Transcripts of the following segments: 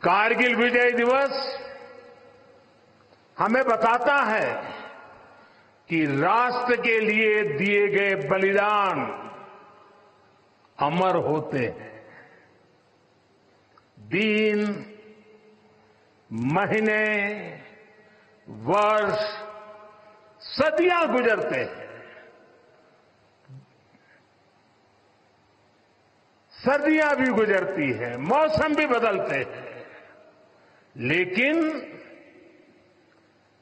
कारगिल विजय दिवस हमें बताता है कि राष्ट्र के लिए दिए गए बलिदान अमर होते हैं। दिन, महीने, वर्ष, सदियां गुजरते हैं, सर्दियां भी गुजरती हैं, मौसम भी बदलते हैं, लेकिन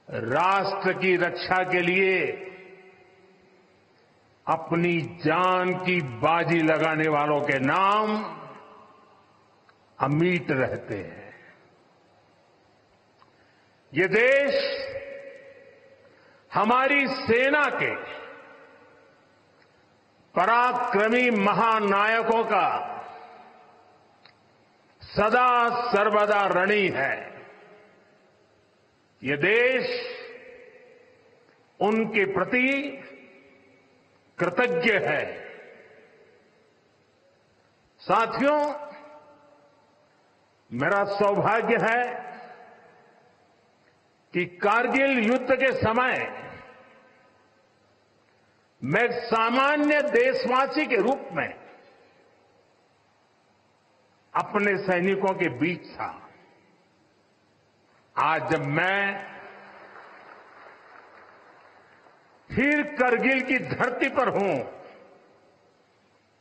राष्ट्र की रक्षा के लिए अपनी जान की बाजी लगाने वालों के नाम अमिट रहते हैं। ये देश हमारी सेना के पराक्रमी महानायकों का सदा सर्वदा ऋणी है। ये देश उनके प्रति कृतज्ञ है। साथियों, मेरा सौभाग्य है कि कारगिल युद्ध के समय मैं एक सामान्य देशवासी के रूप में अपने सैनिकों के बीच था। आज जब मैं फिर करगिल की धरती पर हूं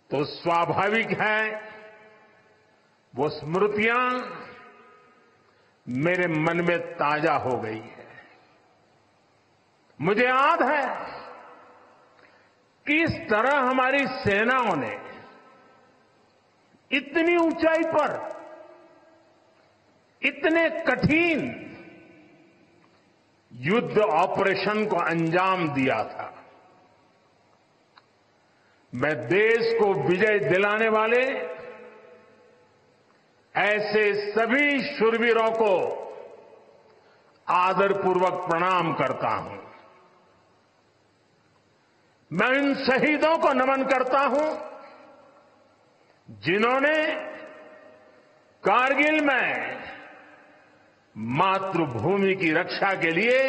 तो स्वाभाविक है वो स्मृतियां मेरे मन में ताजा हो गई है। मुझे याद है किस तरह हमारी सेनाओं ने इतनी ऊंचाई पर इतने कठिन युद्ध ऑपरेशन को अंजाम दिया था। मैं देश को विजय दिलाने वाले ऐसे सभी शूरवीरों को आदरपूर्वक प्रणाम करता हूं। मैं उन शहीदों को नमन करता हूं जिन्होंने कारगिल में मातृभूमि की रक्षा के लिए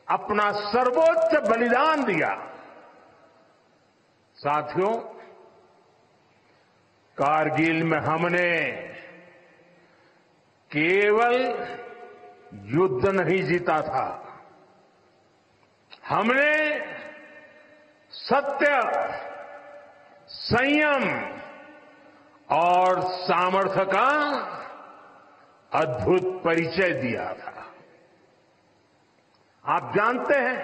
अपना सर्वोच्च बलिदान दिया। साथियों, कारगिल में हमने केवल युद्ध नहीं जीता था, हमने सत्य, संयम और सामर्थ्य का अद्भुत परिचय दिया था। आप जानते हैं,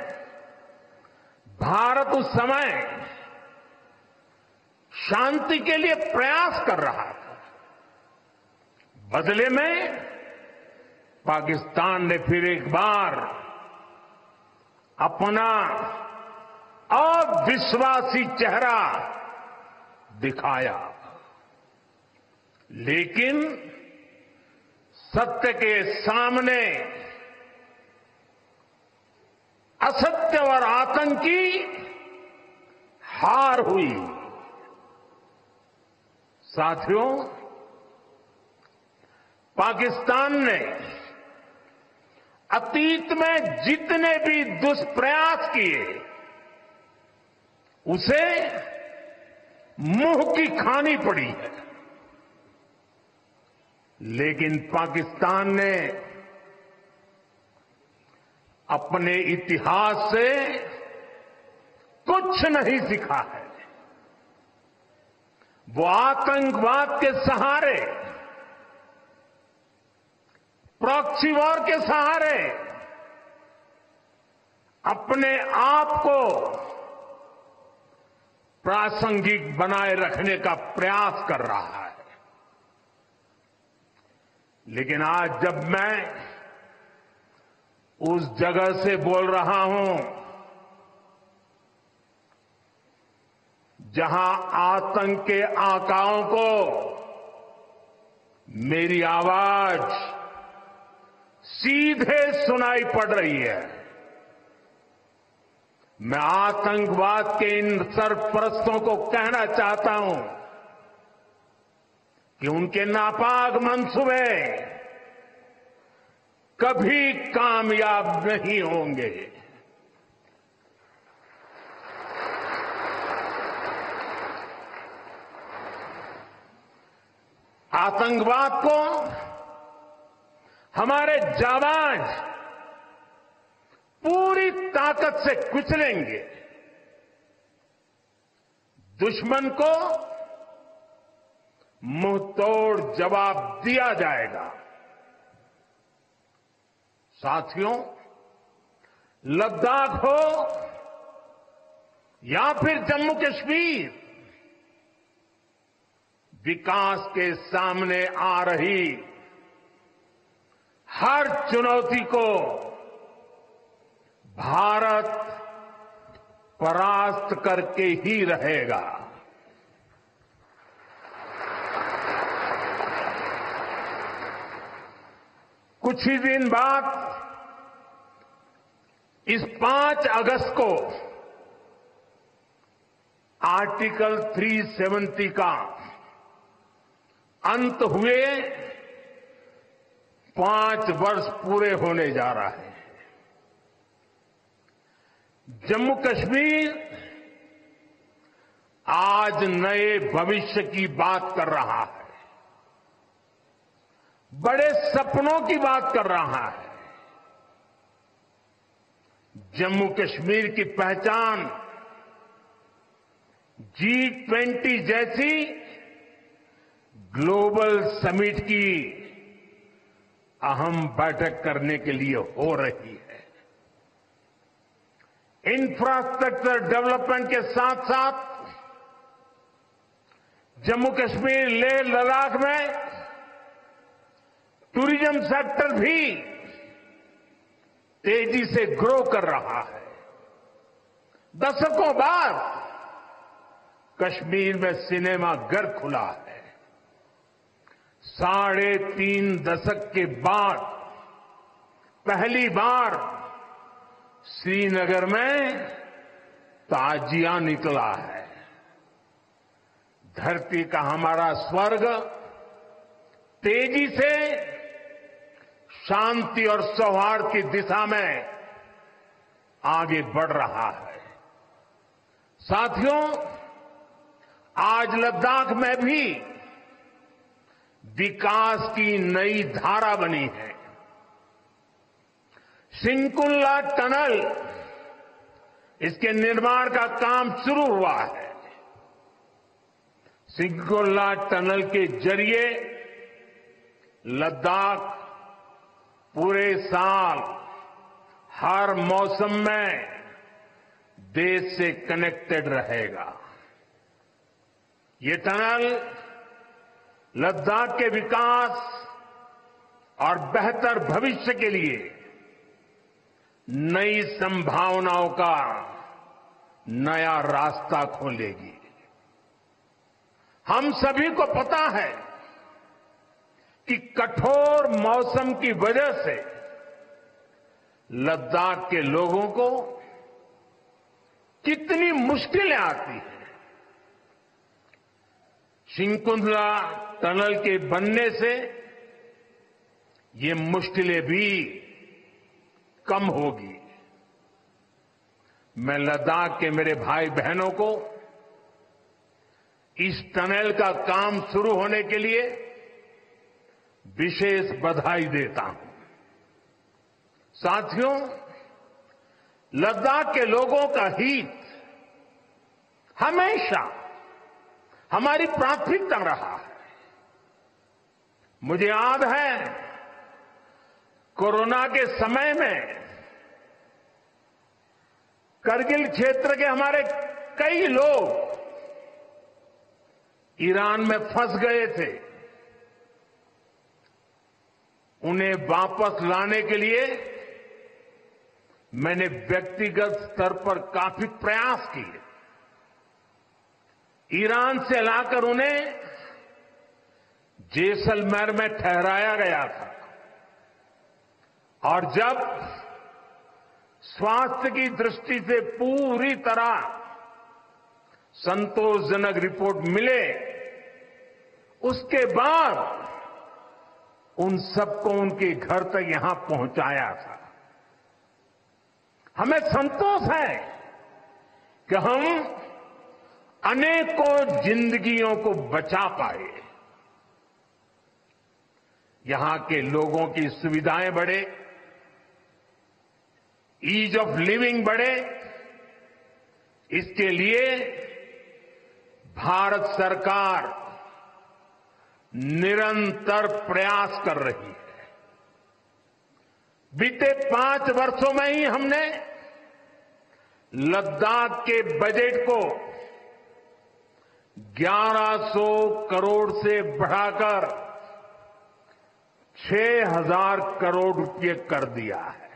भारत उस समय शांति के लिए प्रयास कर रहा था। बदले में पाकिस्तान ने फिर एक बार अपना अविश्वासी चेहरा दिखाया। लेकिन सत्य के सामने असत्य और आतंक की हार हुई। साथियों, पाकिस्तान ने अतीत में जितने भी दुष्प्रयास किए उसे मुंह की खानी पड़ी है। लेकिन पाकिस्तान ने अपने इतिहास से कुछ नहीं सीखा है। वो आतंकवाद के सहारे, प्रॉक्सी वॉर के सहारे अपने आप को प्रासंगिक बनाए रखने का प्रयास कर रहा है। लेकिन आज जब मैं उस जगह से बोल रहा हूं जहां आतंक के आकाओं को मेरी आवाज सीधे सुनाई पड़ रही है, मैं आतंकवाद के इन सरपरस्तों को कहना चाहता हूं कि उनके नापाक मंसूबे कभी कामयाब नहीं होंगे। आतंकवाद को हमारे जाबाज पूरी ताकत से कुचलेंगे। दुश्मन को मुंहतोड़ जवाब दिया जाएगा। साथियों, लद्दाख हो या फिर जम्मू कश्मीर, विकास के सामने आ रही हर चुनौती को भारत परास्त करके ही रहेगा। कुछ ही दिन बाद इस 5 अगस्त को आर्टिकल 370 का अंत हुए 5 वर्ष पूरे होने जा रहा है। जम्मू कश्मीर आज नए भविष्य की बात कर रहा है, बड़े सपनों की बात कर रहा है। जम्मू कश्मीर की पहचान G20 जैसी ग्लोबल समिट की अहम बैठक करने के लिए हो रही है। इंफ्रास्ट्रक्चर डेवलपमेंट के साथ साथ जम्मू कश्मीर लेह लद्दाख में टूरिज्म सेक्टर भी तेजी से ग्रो कर रहा है। दशकों बाद कश्मीर में सिनेमा घर खुला है। 3.5 दशक के बाद पहली बार श्रीनगर में ताजिया निकला है। धरती का हमारा स्वर्ग तेजी से शांति और सौहार्द की दिशा में आगे बढ़ रहा है। साथियों, आज लद्दाख में भी विकास की नई धारा बनी है। सिंकुल्ला टनल, इसके निर्माण का काम शुरू हुआ है। सिंकुल्ला टनल के जरिए लद्दाख पूरे साल हर मौसम में देश से कनेक्टेड रहेगा। ये टनल लद्दाख के विकास और बेहतर भविष्य के लिए नई संभावनाओं का नया रास्ता खोलेगी। हम सभी को पता है कि कठोर मौसम की वजह से लद्दाख के लोगों को कितनी मुश्किलें आती हैं। सिंकुल्ला टनल के बनने से ये मुश्किलें भी कम होगी। मैं लद्दाख के मेरे भाई बहनों को इस टनल का काम शुरू होने के लिए विशेष बधाई देता हूं। साथियों, लद्दाख के लोगों का हित हमेशा हमारी प्राथमिकता रहा है। मुझे याद है कोरोना के समय में करगिल क्षेत्र के हमारे कई लोग ईरान में फंस गए थे। उन्हें वापस लाने के लिए मैंने व्यक्तिगत स्तर पर काफी प्रयास किए। ईरान से लाकर उन्हें जैसलमेर में ठहराया गया था और जब स्वास्थ्य की दृष्टि से पूरी तरह संतोषजनक रिपोर्ट मिले, उसके बाद उन सबको उनके घर तक यहां पहुंचाया था। हमें संतोष है कि हम अनेकों जिंदगियों को बचा पाए। यहां के लोगों की सुविधाएं बढ़े, ईज ऑफ लिविंग बढ़े, इसके लिए भारत सरकार निरंतर प्रयास कर रही है। बीते 5 वर्षों में ही हमने लद्दाख के बजट को 1100 करोड़ से बढ़ाकर 6000 करोड़ रुपये कर दिया है।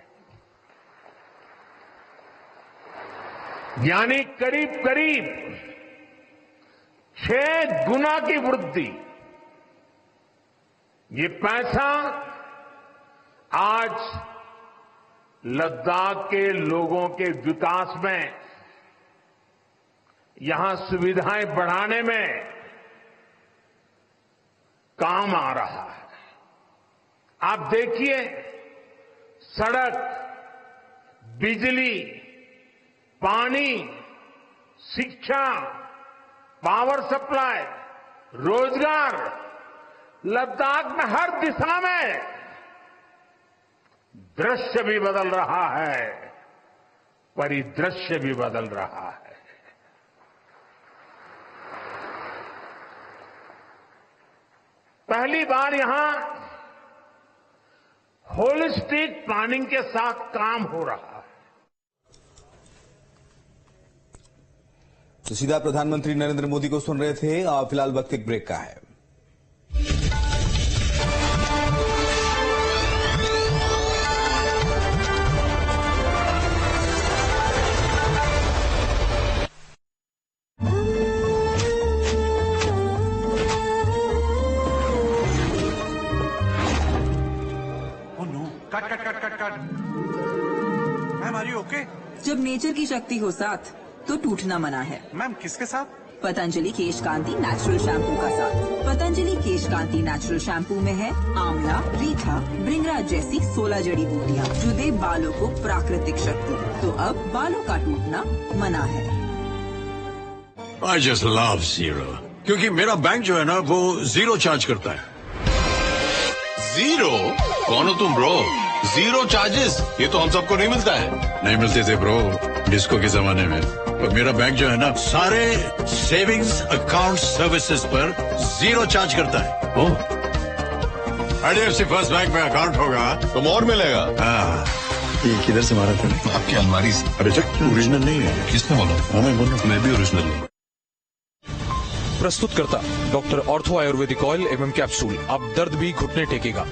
यानी करीब करीब 6 गुना की वृद्धि। ये पैसा आज लद्दाख के लोगों के विकास में, यहां सुविधाएं बढ़ाने में काम आ रहा है। आप देखिए, सड़क, बिजली, पानी, शिक्षा, पावर सप्लाई, रोजगार, लद्दाख में हर दिशा में दृश्य भी बदल रहा है, परिदृश्य भी बदल रहा है। पहली बार यहां होलिस्टिक प्लानिंग के साथ काम हो रहा है। तो सीधा प्रधानमंत्री नरेंद्र मोदी को सुन रहे थे। फिलहाल वक्त एक ब्रेक का है। Ma'am are you okay? जब नेचर की शक्ति हो साथ तो टूटना मना है। मैम किसके साथ? पतंजलि केश कांति नेचुरल शैम्पू का साथ। पतंजलि केश कांति नेचुरल शैम्पू में है आंवला, रीठा, भृंगराज जैसी 16 जड़ी बूटियाँ जो दे बालों को प्राकृतिक शक्ति। तो अब बालों का टूटना मना है। I just love Zero क्योंकि मेरा बैंक जो है ना वो जीरो चार्ज करता है। जीरो? कौन हो तुम ब्रो? Zero charges? ये तो हम सबको नहीं मिलता है। नहीं मिलते थे ब्रो डिस्को के जमाने में। तो मेरा बैंक जो है ना सारे सेविंग्स अकाउंट सर्विसेज पर जीरो चार्ज करता है। ओह, IDFC फर्स्ट बैंक में अकाउंट होगा तो और मिलेगा। हाँ, ये किधर से मारा था? आपकी अलमारी से। अरे चक ओरिजिनल नहीं है। किसने बोला? हमें बोला। मैं भी ओरिजिनल हूँ। प्रस्तुत करता डॉक्टर ऑर्थो आयुर्वेदिक ऑयल एवं कैप्सूल। अब दर्द भी घुटने टेकेगा।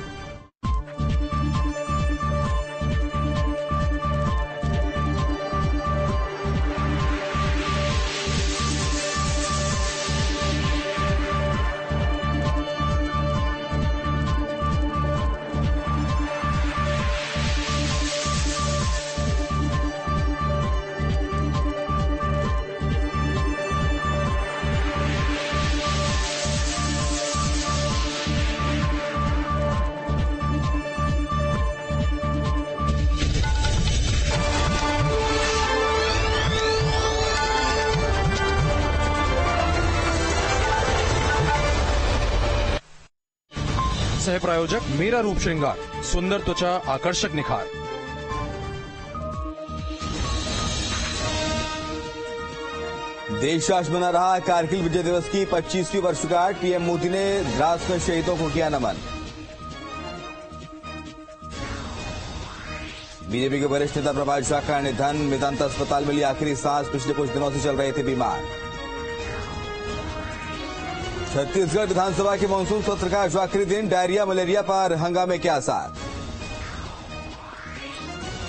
सह प्रायोजक मेरा रूप श्रृंगार, सुंदर त्वचा, आकर्षक निखार। देश आज मना रहा कारगिल विजय दिवस की 25वीं वर्षगांठ। पीएम मोदी ने द्रास में शहीदों को किया नमन। बीजेपी के वरिष्ठ नेता प्रभात झा का निधन। मेदांता अस्पताल में ली आखिरी सांस। पिछले कुछ दिनों से चल रहे थे बीमार। छत्तीसगढ़ विधानसभा के मानसून सत्र का आज आखिरी दिन। डायरिया मलेरिया पर हंगामे के आसार।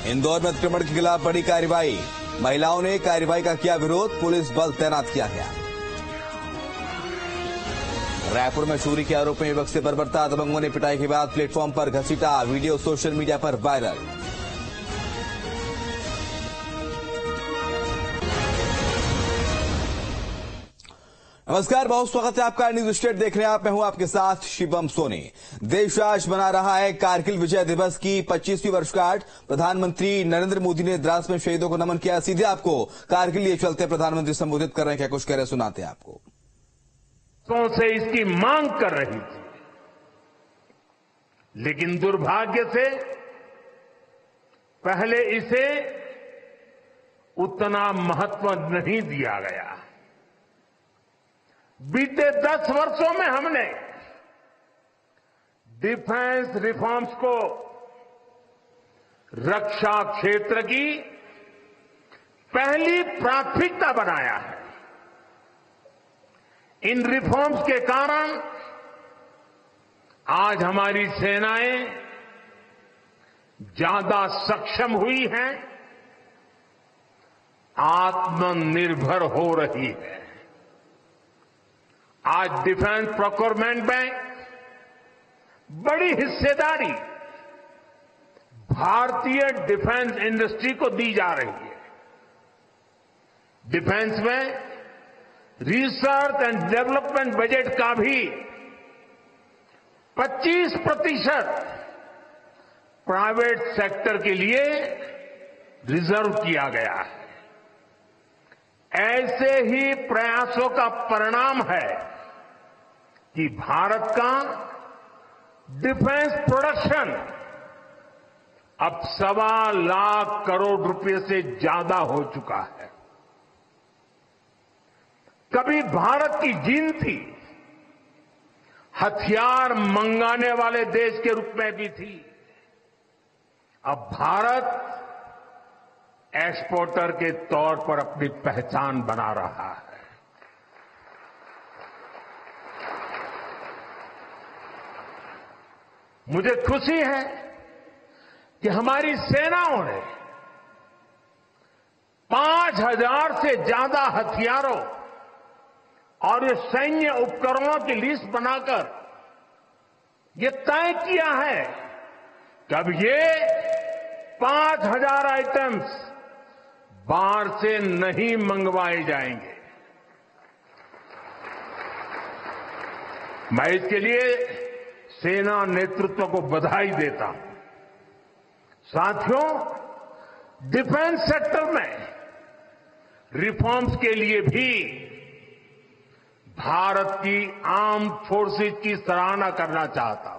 इंदौर में अतिक्रमण के खिलाफ बड़ी कार्रवाई। महिलाओं ने कार्रवाई का किया विरोध। पुलिस बल तैनात किया गया। रायपुर में चोरी के आरोप में युवक से बर्बरता। दबंगों ने पिटाई के बाद प्लेटफॉर्म पर घसीटा। वीडियो सोशल मीडिया पर वायरल। नमस्कार, बहुत स्वागत है आपका। न्यूज स्टेट देख रहे हैं आप। मैं हूं आपके साथ शिवम सोनी। देश आज मना रहा है कारगिल विजय दिवस की 25वीं वर्षगांठ। प्रधानमंत्री नरेंद्र मोदी ने द्रास में शहीदों को नमन किया। सीधे आपको कारगिल लिए चलते प्रधानमंत्री संबोधित कर रहे हैं, क्या कुछ कह रहे हैं सुनाते हैं आपको। तो से इसकी मांग कर रही थी, लेकिन दुर्भाग्य से पहले इसे उतना महत्व नहीं दिया गया। बीते 10 वर्षों में हमने डिफेंस रिफॉर्म्स को रक्षा क्षेत्र की पहली प्राथमिकता बनाया है। इन रिफॉर्म्स के कारण आज हमारी सेनाएं ज्यादा सक्षम हुई हैं, आत्मनिर्भर हो रही है। आज डिफेंस प्रोक्योरमेंट में बड़ी हिस्सेदारी भारतीय डिफेंस इंडस्ट्री को दी जा रही है। डिफेंस में रिसर्च एंड डेवलपमेंट बजट का भी 25% प्राइवेट सेक्टर के लिए रिजर्व किया गया है। ऐसे ही प्रयासों का परिणाम है कि भारत का डिफेंस प्रोडक्शन अब 1.25 लाख करोड़ रुपए से ज्यादा हो चुका है। कभी भारत की गिनती हथियार मंगाने वाले देश के रूप में भी थी। अब भारत एक्सपोर्टर के तौर पर अपनी पहचान बना रहा है। मुझे खुशी है कि हमारी सेनाओं ने 5000 से ज्यादा हथियारों और ये सैन्य उपकरणों की लिस्ट बनाकर ये तय किया है कि अब ये 5000 आइटम्स बाहर से नहीं मंगवाए जाएंगे। मैं इसके लिए सेना नेतृत्व को बधाई देता हूं। साथियों, डिफेंस सेक्टर में रिफॉर्म्स के लिए भी भारत की आर्म्ड फोर्सेज की सराहना करना चाहता हूं।